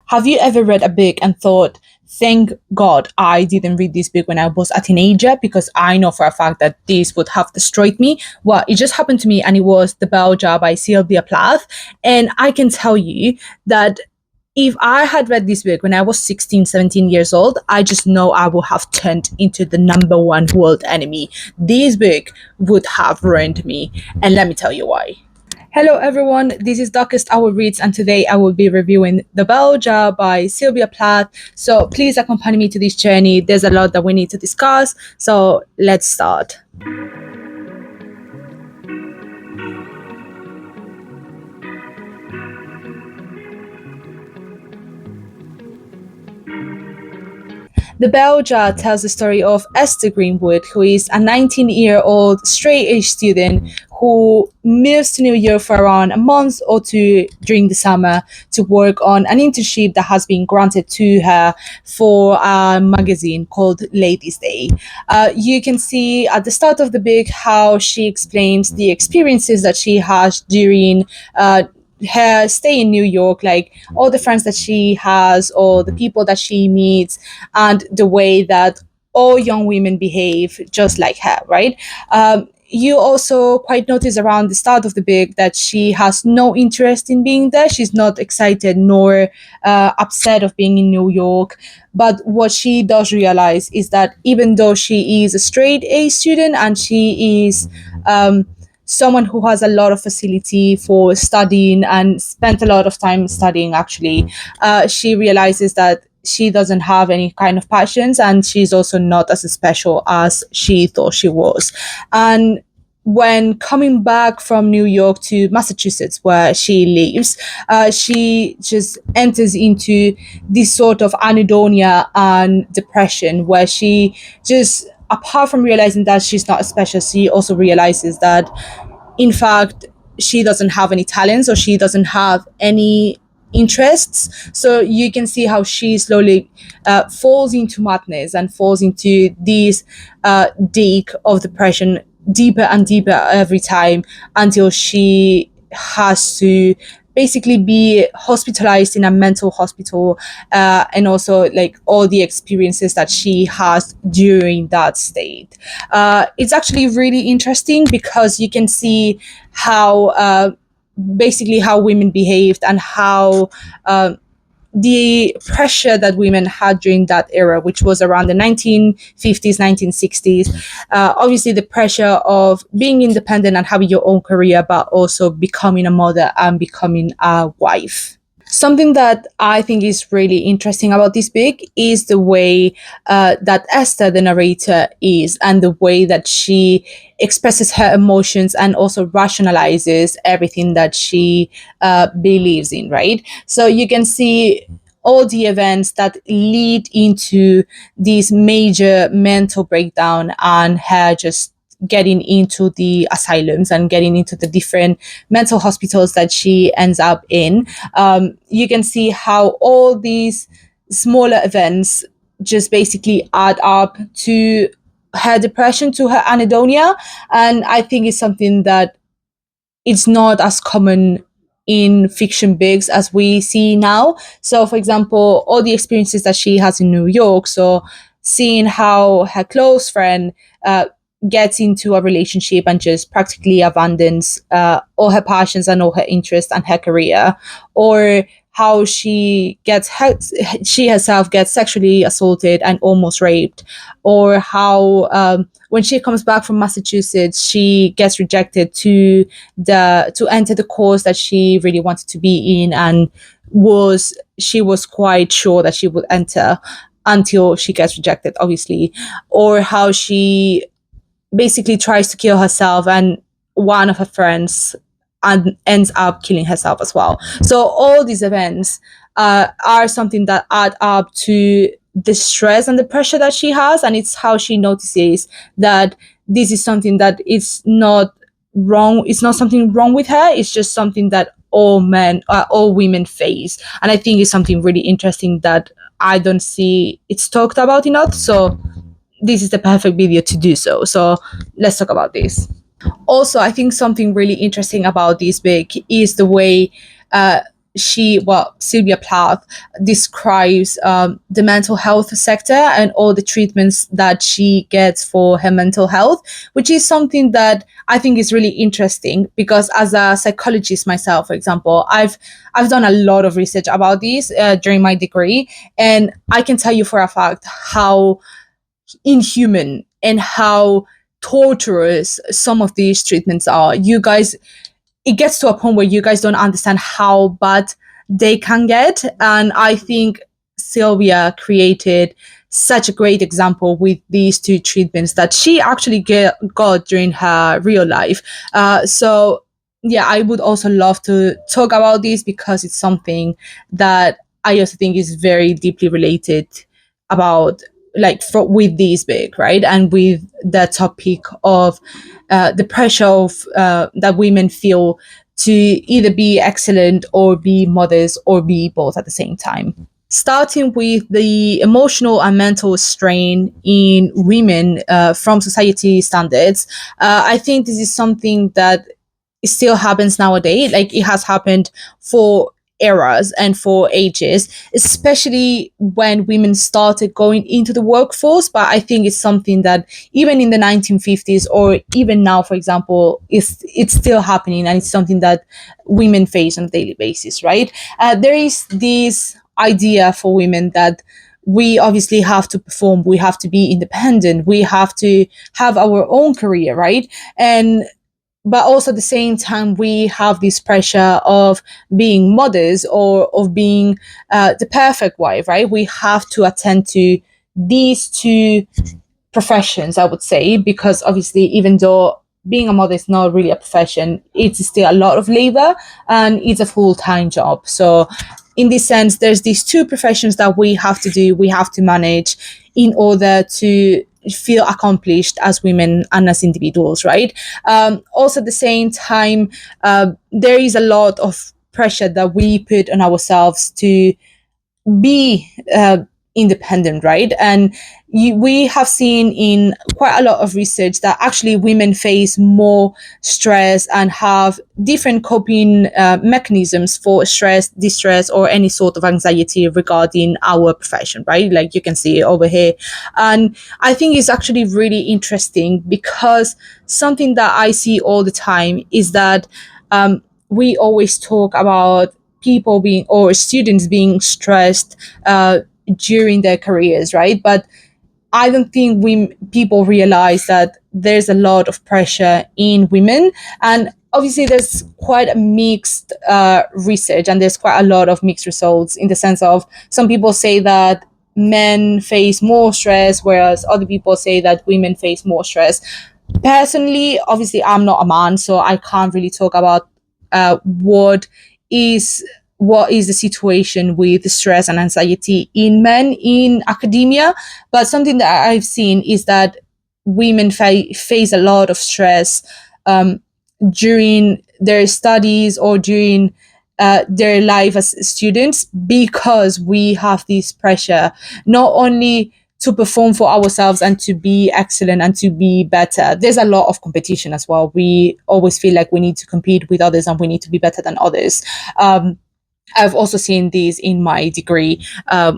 Have you ever read a book and thought, thank God I didn't read this book when I was a teenager because I know for a fact that this would have destroyed me? Well, it just happened to me, and it was The Bell Jar by Sylvia Plath. And I can tell you that if I had read this book when I was 16, 17 years old, I just know I would have turned into the number one world enemy. This book would have ruined me. And let me tell you why. Hello everyone, this is Darkest Hour Reads, and today I will be reviewing The Bell Jar by Sylvia Plath. So please accompany me to this journey. There's a lot that we need to discuss, so let's start. The Bell Jar tells the story of Esther Greenwood, who is a 19-year-old straight-A student who moves to New York for around a month or two during the summer to work on an internship that has been granted to her for a magazine called Ladies' Day. You can see at the start of the book how she explains the experiences that she has during her stay in New York, like all the friends that she has or the people that she meets, and the way that all young women behave just like her, right? You also quite notice around the start of the book that she has no interest in being there. She's not excited nor upset of being in New York. But what she does realize is that even though she is a straight A student and she is someone who has a lot of facility for studying and spent a lot of time studying, actually, she realizes that she doesn't have any kind of passions, and she's also not as special as she thought she was. And when coming back from New York to Massachusetts, where she lives, she just enters into this sort of anhedonia and depression, where she just, apart from realizing that she's not special, she also realizes that, in fact, she doesn't have any talents or she doesn't have any interests. So you can see how she slowly falls into madness and falls into this dig of depression, deeper and deeper every time, until she has to basically be hospitalized in a mental hospital, and also like all the experiences that she has during that state. It's actually really interesting because you can see how basically how women behaved and how the pressure that women had during that era, which was around the 1950s, 1960s. Obviously, the pressure of being independent and having your own career, but also becoming a mother and becoming a wife. Something that I think is really interesting about this book is the way that Esther, the narrator, is, and the way that she expresses her emotions and also rationalizes everything that she believes in, right? So you can see all the events that lead into this major mental breakdown and her just getting into the asylums and getting into the different mental hospitals that she ends up in. You can see how all these smaller events just basically add up to her depression, to her anhedonia. And I think it's something that it's not as common in fiction books as we see now. So, for example, all the experiences that she has in New York, so seeing how her close friend gets into a relationship and just practically abandons all her passions and all her interests and her career, or how she herself gets sexually assaulted and almost raped, or how when she comes back from Massachusetts, she gets rejected to enter the course that she really wanted to be in, and she was quite sure that she would enter until she gets rejected, obviously, or how she basically tries to kill herself and one of her friends and ends up killing herself as well. So all these events are something that add up to the stress and the pressure that she has, and it's how she notices that this is something that is not wrong. It's not something wrong with her. It's just something that all women face, and I think it's something really interesting that I don't see it's talked about enough. So this is the perfect video to do so. So let's talk about this. Also, I think something really interesting about this book is the way Sylvia Plath describes the mental health sector and all the treatments that she gets for her mental health, which is something that I think is really interesting because as a psychologist myself, for example, I've done a lot of research about this during my degree, and I can tell you for a fact how inhuman and how torturous some of these treatments are. You guys, it gets to a point where you guys don't understand how bad they can get. And I think Sylvia created such a great example with these two treatments that she actually got during her real life. So, yeah, I would also love to talk about this because it's something that I also think is very deeply related about with these big, right? And with the topic of the pressure of that women feel to either be excellent or be mothers or be both at the same time. Starting with the emotional and mental strain in women from society standards, I think this is something that still happens nowadays. Like it has happened for eras and for ages, especially when women started going into the workforce. But I think it's something that even in the 1950s or even now, for example, it's still happening, and it's something that women face on a daily basis, right? There is this idea for women that we obviously have to perform, we have to be independent, we have to have our own career, right? And but also at the same time we have this pressure of being mothers or of being the perfect wife, right? We have to attend to these two professions, I would say, because obviously even though being a mother is not really a profession, it's still a lot of labor and it's a full-time job. So in this sense, there's these two professions that we have to do, we have to manage in order to feel accomplished as women and as individuals, right? Also at the same time, there is a lot of pressure that we put on ourselves to be independent, right? And we have seen in quite a lot of research that actually women face more stress and have different coping mechanisms for stress, distress, or any sort of anxiety regarding our profession, right? Like you can see it over here. And I think it's actually really interesting because something that I see all the time is that we always talk about people being or students being stressed during their careers, right? But I don't think people realize that there's a lot of pressure in women, and obviously there's quite a mixed research, and there's quite a lot of mixed results in the sense of some people say that men face more stress, whereas other people say that women face more stress. Personally, obviously, I'm not a man, so I can't really talk about what is the situation with stress and anxiety in men in academia. But something that I've seen is that women face a lot of stress during their studies or during their life as students, because we have this pressure not only to perform for ourselves and to be excellent and to be better. There's a lot of competition as well. We always feel like we need to compete with others and we need to be better than others. I've also seen these in my degree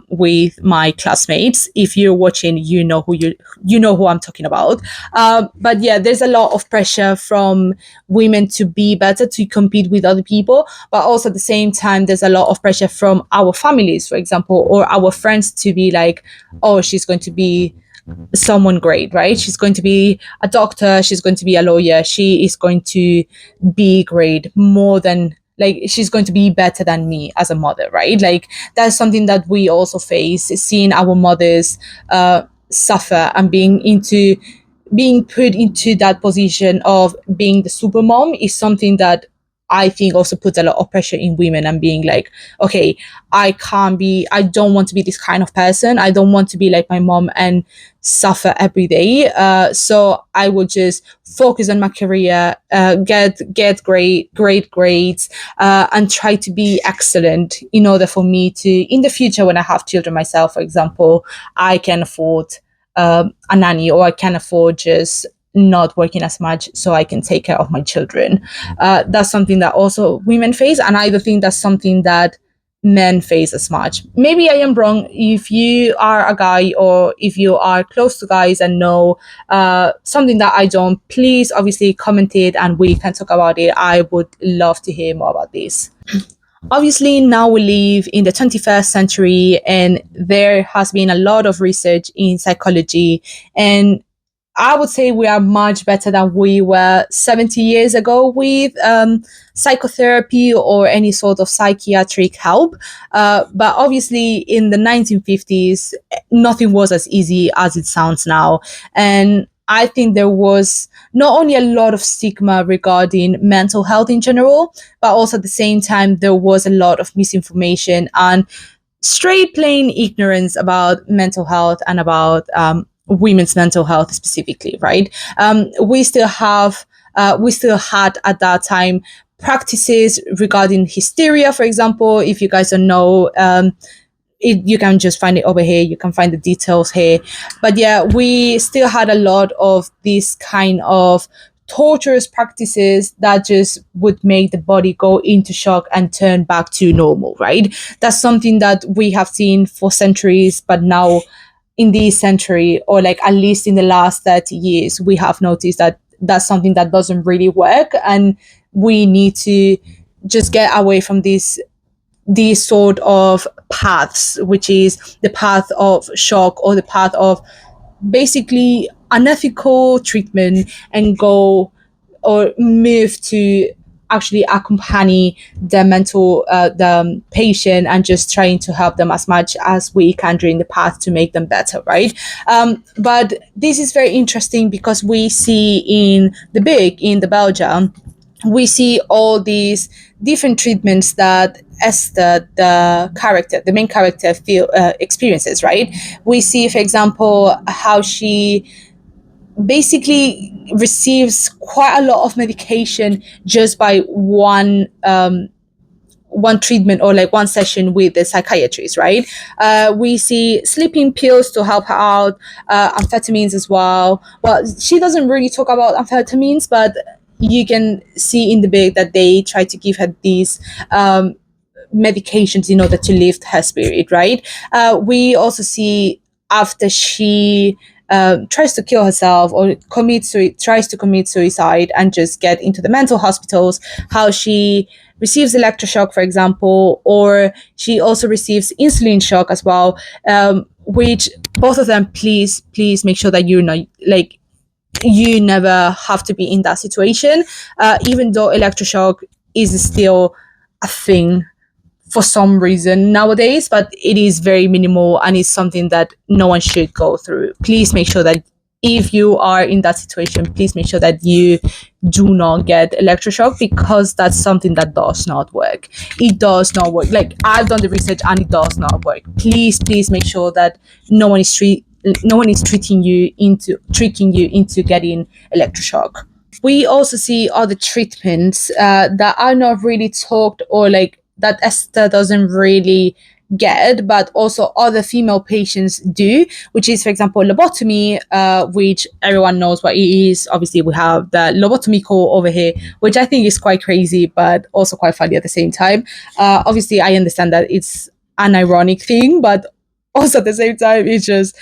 with my classmates. If you're watching, you know who I'm talking about. But yeah, there's a lot of pressure from women to be better, to compete with other people. But also at the same time, there's a lot of pressure from our families, for example, or our friends to be like, oh, she's going to be someone great, right? She's going to be a doctor, she's going to be a lawyer, she is going to be great, more than like she's going to be better than me as a mother, right? Like that's something that we also face, seeing our mothers suffer and being put into that position of being the super mom is something that I think also puts a lot of pressure in women, and being like, okay, I don't want to be this kind of person. I don't want to be like my mom and suffer every day. So I will just focus on my career, get great grades, and try to be excellent in order for me to, in the future, when I have children myself, for example, I can afford a nanny, or I can afford just not working as much so I can take care of my children. That's something that also women face, and I don't think that's something that men face as much. Maybe I am wrong. If you are a guy or if you are close to guys and know something that I don't, please obviously comment it and we can talk about it. I would love to hear more about this. Obviously, now we live in the 21st century, and there has been a lot of research in psychology, and I would say we are much better than we were 70 years ago with psychotherapy or any sort of psychiatric help. But obviously, in the 1950s, nothing was as easy as it sounds now. And I think there was not only a lot of stigma regarding mental health in general, but also at the same time, there was a lot of misinformation and straight plain ignorance about mental health and about women's mental health specifically, right? We still had at that time practices regarding hysteria, for example. If you guys don't know, you can just find it over here. You can find the details here. But yeah, we still had a lot of these kind of torturous practices that just would make the body go into shock and turn back to normal, right? That's something that we have seen for centuries, but now in this century, or like at least in the last 30 years, we have noticed that that's something that doesn't really work, and we need to just get away from these sort of paths, which is the path of shock or the path of basically unethical treatment, and go or move to actually accompany the patient and just trying to help them as much as we can during the path to make them better, right? But this is very interesting because we see in the Belgium, we see all these different treatments that Esther, the main character, experiences, right? We see, for example, how she basically receives quite a lot of medication just by one treatment or like one session with the psychiatrist, right? We see sleeping pills to help her out, amphetamines as well. Well, she doesn't really talk about amphetamines, but you can see in the book that they try to give her these medications in order to lift her spirit, right? We also see after she tries to kill herself or tries to commit suicide and just get into the mental hospitals, how she receives electroshock, for example, or she also receives insulin shock as well, which both of them, please make sure that you're not like, you never have to be in that situation, even though electroshock is still a thing for some reason nowadays, but it is very minimal and it's something that no one should go through. Please make sure that if you are in that situation, please make sure that you do not get electroshock, because that's something that does not work. It does not work. Like, I've done the research and it does not work. Please make sure that no one is tricking you into getting electroshock. We also see other treatments that are not really talked, or like that Esther doesn't really get, but also other female patients do, which is, for example, lobotomy, which everyone knows what it is. Obviously, we have the lobotomy call over here, which I think is quite crazy, but also quite funny at the same time. Obviously, I understand that it's an ironic thing, but also at the same time, it just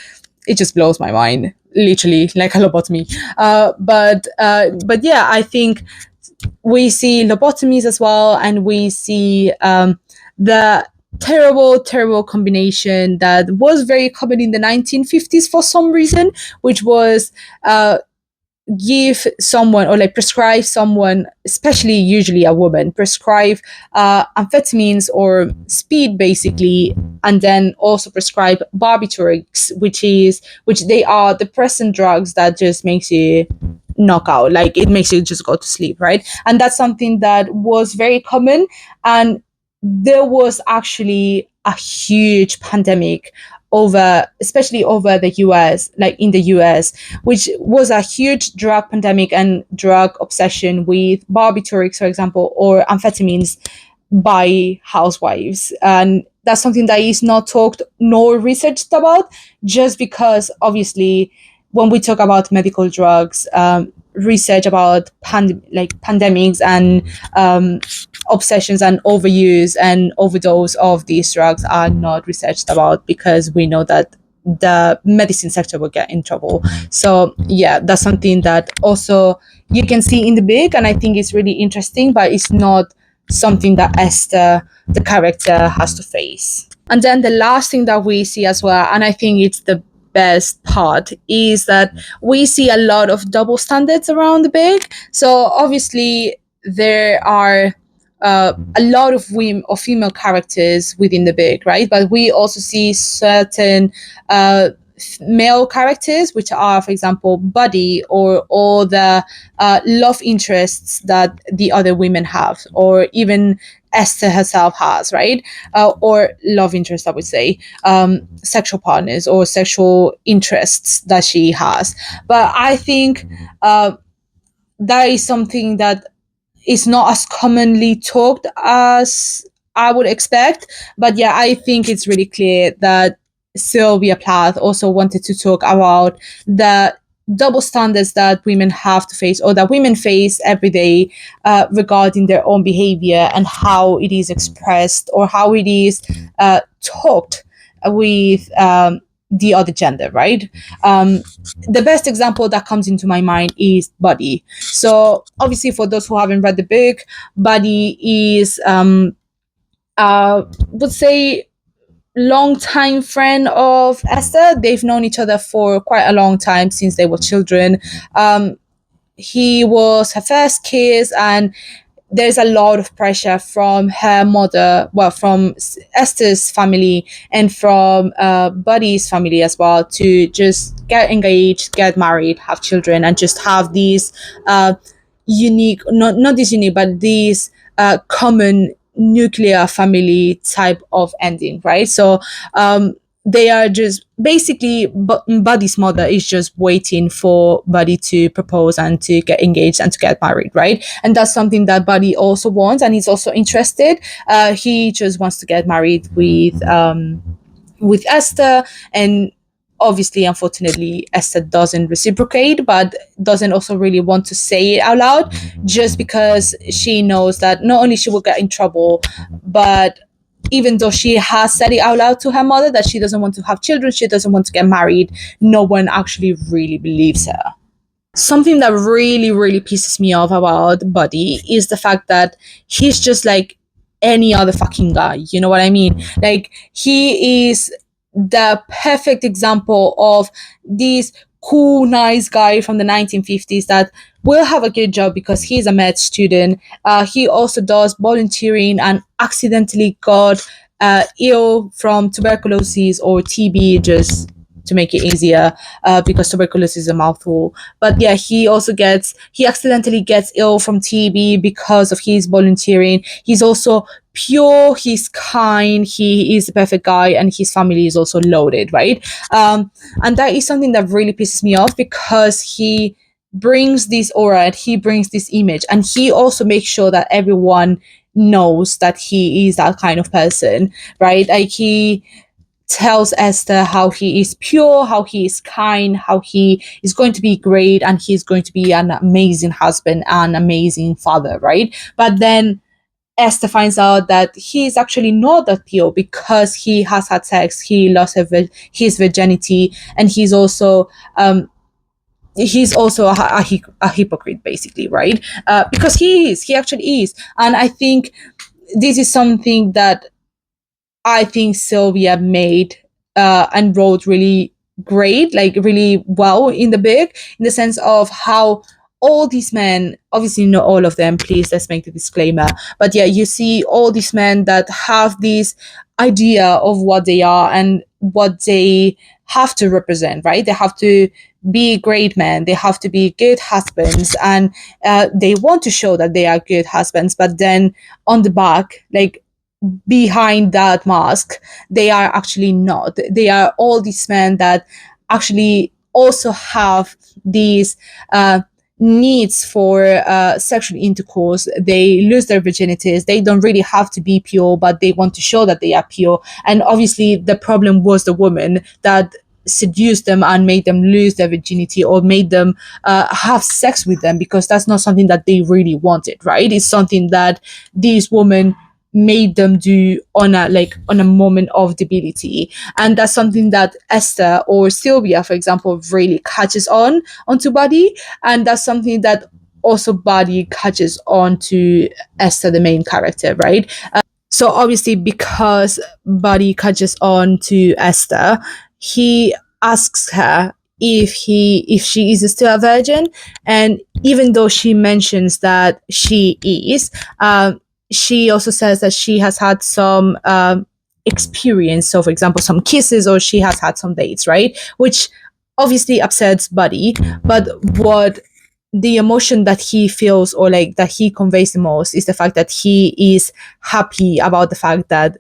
blows my mind, literally, like a lobotomy. But yeah, I think we see lobotomies as well, and we see the terrible combination that was very common in the 1950s for some reason, which was give someone, or like prescribe someone, especially usually a woman, prescribe amphetamines or speed basically, and then also prescribe barbiturates, which they are depressant drugs that just makes you knock out, like it makes you just go to sleep, right? And that's something that was very common, and there was actually a huge pandemic especially over the US, like in the US, which was a huge drug pandemic and drug obsession with barbiturates, for example, or amphetamines by housewives. And that's something that is not talked nor researched about, just because obviously when we talk about medical drugs, research about pandemics and obsessions and overuse and overdose of these drugs are not researched about, because we know that the medicine sector will get in trouble. So yeah, that's something that also you can see in the book, and I think it's really interesting, but it's not something that Esther, the character, has to face. And then the last thing that we see as well, and I think it's the best part, is that we see a lot of double standards around the book. So obviously there are a lot of women or female characters within the book, right? But we also see certain male characters, which are, for example, Buddy, or all the love interests that the other women have, or even Esther herself has, right? Or love interest, I would say, sexual partners or sexual interests that she has. But I think that is something that is not as commonly talked as I would expect. But yeah, I think it's really clear that Sylvia Plath also wanted to talk about the double standards that women have to face, or that women face every day, regarding their own behavior and how it is expressed or how it is talked with the other gender, right? The best example that comes into my mind is Buddy. So obviously, for those who haven't read the book, Buddy is would say long-time friend of Esther. They've known each other for quite a long time, since they were children. He was her first kiss, and there's a lot of pressure from her mother, well, from Esther's family and from Buddy's family as well, to just get engaged, get married, have children, and just have these unique, not this unique, but these common nuclear family type of ending, right? So they are just basically, Buddy's mother is just waiting for Buddy to propose and to get engaged and to get married, right? And that's something that Buddy also wants, and he's also interested. He just wants to get married with Esther, and obviously, unfortunately, Esther doesn't reciprocate, but doesn't also really want to say it out loud, just because she knows that not only she will get in trouble, but even though she has said it out loud to her mother that she doesn't want to have children, she doesn't want to get married, no one actually really believes her. Something that really, really pisses me off about Buddy is the fact that he's just like any other fucking guy. You know what I mean? Like, he is the perfect example of this cool, nice guy from the 1950s that will have a good job because he's a med student. He also does volunteering and accidentally got ill from tuberculosis or TB, just to make it easier, because tuberculosis is a mouthful. But yeah, he accidentally gets ill from TB because of his volunteering. He's also pure, he's kind, he is a perfect guy, and his family is also loaded, right? And that is something that really pisses me off, because he brings this aura and he brings this image, and he also makes sure that everyone knows that he is that kind of person, right? Like, he tells Esther how he is pure, how he is kind, how he is going to be great, and he's going to be an amazing husband and amazing father, right? But then Esther finds out that he's actually not that pure, because he has had sex, he lost his virginity, and he's also a hypocrite, basically, right? Because he actually is. And I think this is something that I think Sylvia made and wrote really great, like really well in the book, in the sense of how all these men, obviously not all of them, please, let's make the disclaimer, but yeah, you see all these men that have this idea of what they are and what they have to represent, right? They have to be great men, they have to be good husbands, and they want to show that they are good husbands, but then on the back, like, behind that mask, they are actually not. They are all these men that actually also have these needs for sexual intercourse. They lose their virginities. They don't really have to be pure, but they want to show that they are pure. And obviously, the problem was the woman that seduced them and made them lose their virginity, or made them have sex with them, because that's not something that they really wanted, right? It's something that these women made them do on a moment of debility. And that's something that Esther or Sylvia, for example, really catches onto Buddy. And that's something that also Buddy catches on to Esther, the main character, right? So obviously, because Buddy catches on to Esther, he asks her if she is still a virgin. And even though she mentions that she is, she also says that she has had some experience. So, for example, some kisses, or she has had some dates, right? Which obviously upsets Buddy. But what the emotion that he feels, or like that he conveys the most, is the fact that he is happy about the fact that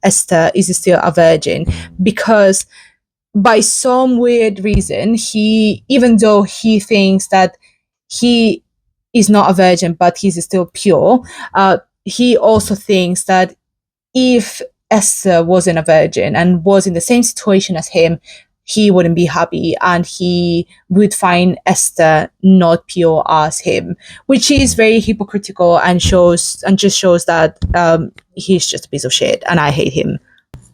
Esther is still a virgin, because by some weird reason, he, even though he thinks that he is not a virgin but he's still pure, he also thinks that if Esther wasn't a virgin and was in the same situation as him, he wouldn't be happy, and he would find Esther not pure as him, which is very hypocritical, and just shows that he's just a piece of shit, and I hate him.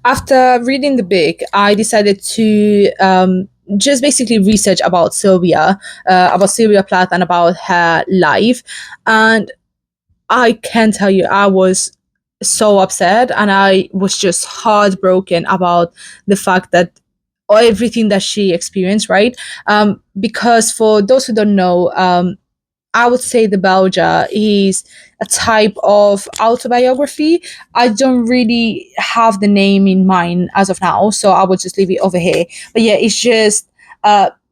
After reading the book, I decided to just basically research about Sylvia Plath, and about her life. And I can tell you, I was so upset, and I was just heartbroken about the fact that everything that she experienced, right? Because for those who don't know, I would say the Belgia is a type of autobiography. I don't really have the name in mind as of now, so I will just leave it over here. But yeah, it's just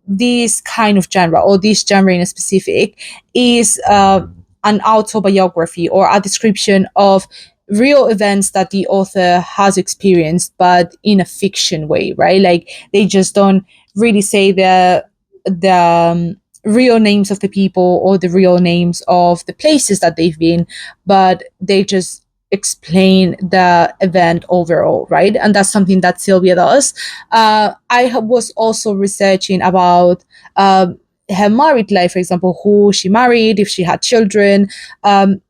this kind of genre, or this genre in specific, is an autobiography, or a description of real events that the author has experienced, but in a fiction way, right? Like, they just don't really say the real names of the people, or the real names of the places that they've been, but they just explain the event overall, right? And that's something that Sylvia does. Was also researching about her married life, for example, who she married, if she had children. And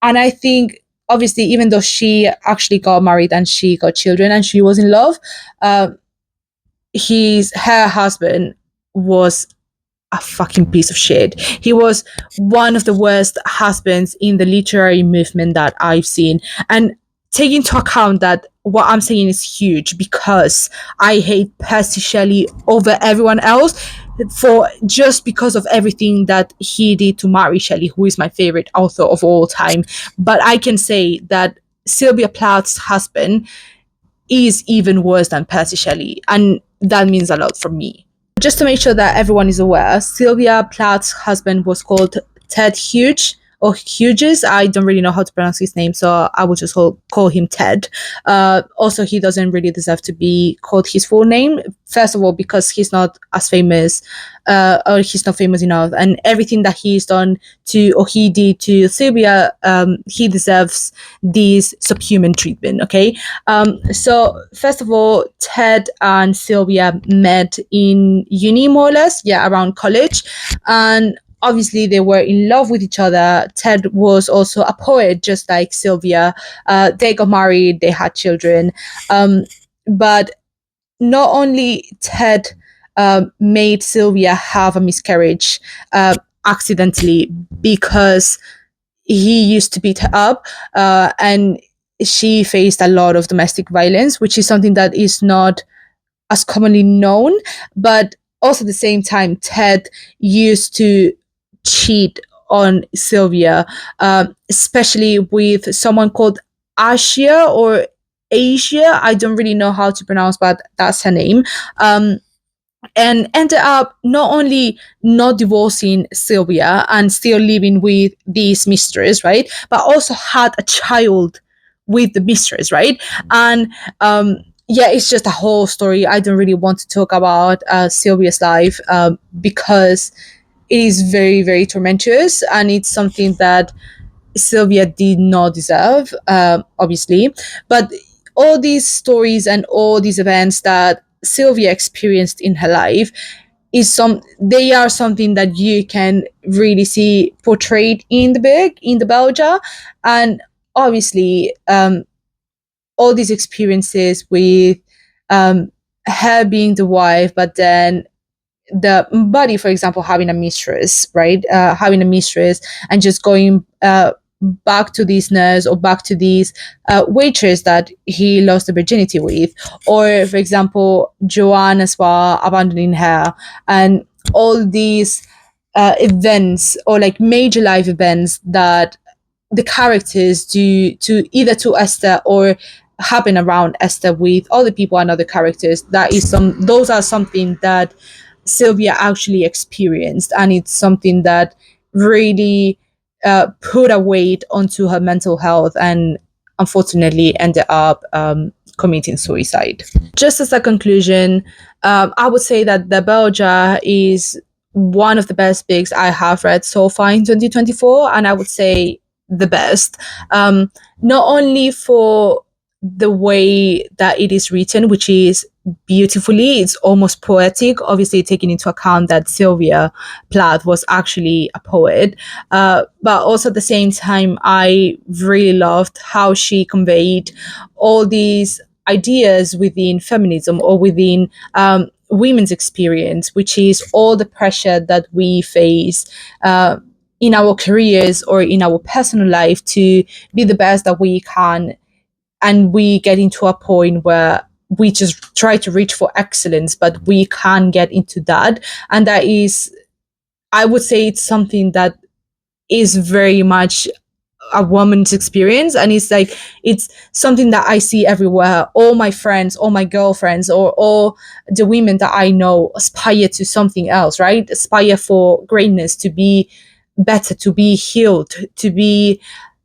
I think, obviously, even though she actually got married and she got children and she was in love, her husband was a fucking piece of shit. He was one of the worst husbands in the literary movement that I've seen. And take into account that what I'm saying is huge, because I hate Percy Shelley over everyone else, just because of everything that he did to Mary Shelley, who is my favorite author of all time. But I can say that Sylvia Plath's husband is even worse than Percy Shelley, and that means a lot for me. Just to make sure that everyone is aware, Sylvia Plath's husband was called Ted Hughes. I don't really know how to pronounce his name, so I will just call him Ted. Also, he doesn't really deserve to be called his full name. First of all, because he's not as famous, or he's not famous enough, and everything that he's done to, or he did to Sylvia, he deserves this subhuman treatment. Okay. So first of all, Ted and Sylvia met in uni, more or less, around college, and obviously they were in love with each other. Ted was also a poet, just like Sylvia. They got married, they had children, but not only Ted made Sylvia have a miscarriage accidentally, because he used to beat her up, and she faced a lot of domestic violence, which is something that is not as commonly known. But also at the same time, Ted used to cheat on Sylvia, especially with someone called Asia or Asia. I don't really know how to pronounce, but that's her name. And ended up not only not divorcing Sylvia and still living with this mistress, right? But also had a child with the mistress, right? And it's just a whole story. I don't really want to talk about Sylvia's life, because it is very, very tormentuous, and it's something that Sylvia did not deserve, obviously. But all these stories and all these events that Sylvia experienced in her life they are something that you can really see portrayed in the book, in the Belgia. And obviously all these experiences with um, her being the wife, but then the body, for example, having a mistress, right? Having a mistress and just going back to this nurse or back to these waitress that he lost the virginity with, or for example, Joanne as well, abandoning her, and all these events or like major life events that the characters do to either to Esther or happen around Esther with other people and other characters. Those are something that Sylvia actually experienced, and it's something that really put a weight onto her mental health, and unfortunately ended up committing suicide. Just as a conclusion, I would say that the Belgia is one of the best books I have read so far in 2024, and I would say the best. Not only for the way that it is written, which is beautifully, it's almost poetic, obviously taking into account that Sylvia Plath was actually a poet, but also at the same time I really loved how she conveyed all these ideas within feminism or within women's experience, which is all the pressure that we face in our careers or in our personal life to be the best that we can, and we get into a point where we just try to reach for excellence, but we can't get into that. And that is, I would say, it's something that is very much a woman's experience, and it's something that I see everywhere. All my friends, all my girlfriends, or all the women that I know aspire to something else, right? Aspire for greatness, to be better, to be healed, to be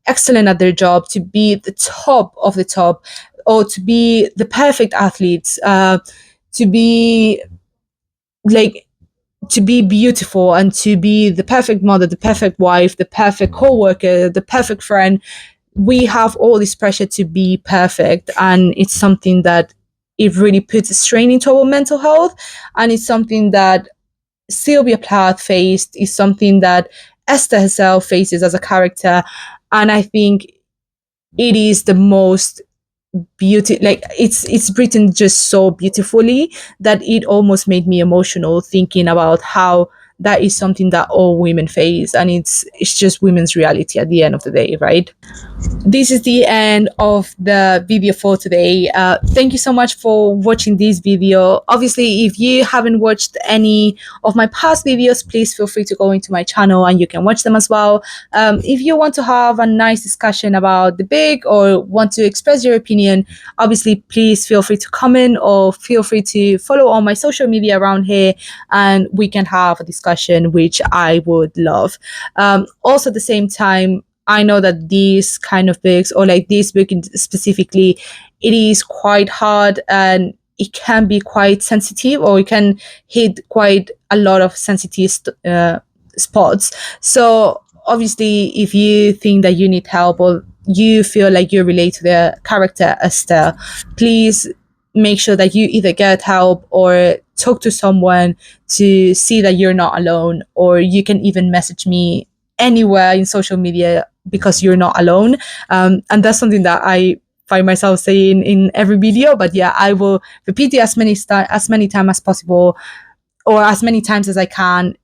excellent at their job, to be the top of the top, or to be the perfect athletes, to be like to be beautiful, and to be the perfect mother, the perfect wife, the perfect co-worker, the perfect friend. We have all this pressure to be perfect, and it's something that it really puts a strain into our mental health, and it's something that Sylvia Plath faced, is something that Esther herself faces as a character. And I think it is the most like it's written just so beautifully that it almost made me emotional thinking about how that is something that all women face, and it's just women's reality at the end of the day, right? This is the end of the video for today. Thank you so much for watching this video. Obviously, if you haven't watched any of my past videos, please feel free to go into my channel and you can watch them as well. If you want to have a nice discussion about the book or want to express your opinion, obviously please feel free to comment or feel free to follow on my social media around here, and we can have a discussion, which I would love. Also at the same time, I know that these kind of books, or like this book specifically, it is quite hard and it can be quite sensitive, or it can hit quite a lot of sensitive spots. So obviously, if you think that you need help or you feel like you relate to the character Esther, please make sure that you either get help or talk to someone to see that you're not alone, or you can even message me anywhere in social media, because you're not alone. And that's something that I find myself saying in every video, but yeah, I will repeat it as many times as possible, or as many times as I can.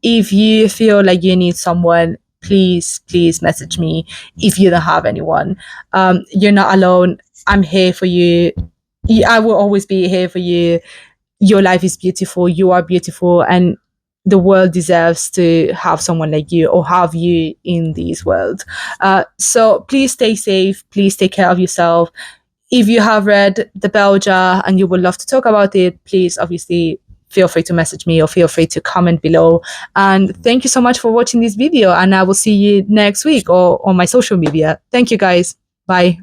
If you feel like you need someone, please message me. If you don't have anyone, you're not alone. I'm here for you. I will always be here for you. Your life is beautiful, you are beautiful, and the world deserves to have someone like you, or have you in this world. So please stay safe, please take care of yourself. If you have read The Belgia and you would love to talk about it, please obviously feel free to message me or feel free to comment below. And thank you so much for watching this video, and I will see you next week or on my social media. Thank you guys. Bye.